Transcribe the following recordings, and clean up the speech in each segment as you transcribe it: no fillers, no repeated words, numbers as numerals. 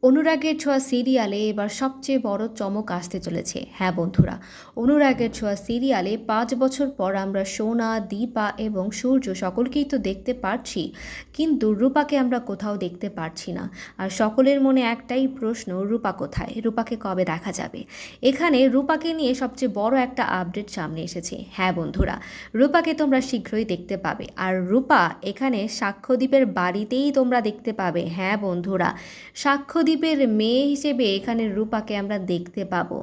অনুরাগের ছোঁয়া সিরিয়ালে এবার সবচেয়ে বড় চমক আসতে চলেছে। হ্যাঁ বন্ধুরা, অনুরাগের ছোঁয়া সিরিয়ালে ৫ বছর পর আমরা সোনা, দীপা এবং সূর্য সকলকেই তো দেখতে পারছি, কিন্তু রূপাকে আমরা কোথাও দেখতে পারছি না। আর সকলের মনে একটাই প্রশ্ন, রূপা কোথায়, রূপাকে কবে দেখা যাবে। এখানে রূপাকে নিয়ে সবচেয়ে বড় একটা আপডেট সামনে এসেছে। হ্যাঁ বন্ধুরা, রূপাকে তোমরা শীঘ্রই দেখতে পাবে, আর রূপা এখানে সাক্ষ্যদ্বীপের বাড়িতেই তোমরা দেখতে পাবে। হ্যাঁ বন্ধুরা, সাক্ষ্যদ্বীপের মেয়ে হিসেবে এখানে রূপাকে আমরা দেখতে পাবো।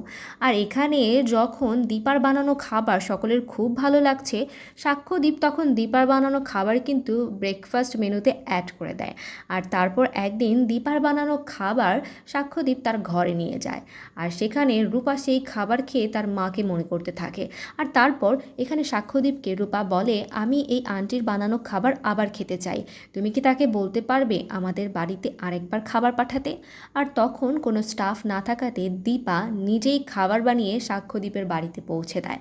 আর এখানে যখন দীপার বানানো খাবার সকলের খুব ভালো লাগছে, সাক্ষ্যদ্বীপ তখন দীপার বানানো খাবার কিন্তু ব্রেকফাস্ট মেনুতে অ্যাড করে দেয়। আর তারপর একদিন দীপার বানানো খাবার সাক্ষ্যদ্বীপ তার ঘরে নিয়ে যায়, আর সেখানে রূপা সেই খাবার খেয়ে তার মাকে মনে করতে থাকে। আর তারপর এখানে সাক্ষ্যদ্বীপকে রূপা বলে, আমি এই আন্টির বানানো খাবার আবার খেতে চাই, তুমি কি তাকে বলতে পারবে আমাদের বাড়িতে আরেকবার খাবার পাঠাতে। আর তখন কোনো স্টাফ না থাকাতে দীপা নিজেই খাবার বানিয়ে সাক্ষ্যদ্বীপের বাড়িতে পৌঁছে দেয়।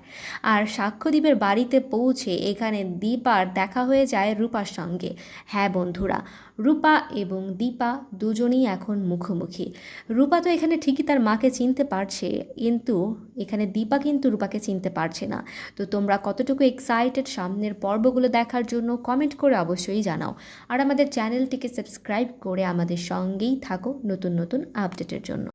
আর সাক্ষ্যদ্বীপের বাড়িতে পৌঁছে এখানে দীপার দেখা হয়ে যায় রূপার সঙ্গে। হ্যাঁ বন্ধুরা, রূপা এবং দীপা দুজনেই এখন মুখোমুখি। রূপা তো এখানে ঠিকই তার মাকে চিনতে পারছে, কিন্তু এখানে দীপা কিন্তু রূপাকে চিনতে পারছে না। তো তোমরা কতটুকু এক্সাইটেড সামনের পর্বগুলো দেখার জন্য কমেন্ট করে অবশ্যই জানাও। আর আমাদের চ্যানেলটিকে সাবস্ক্রাইব করে আমাদের সঙ্গেই থাকো নতুন নতুন আপডেটের জন্য।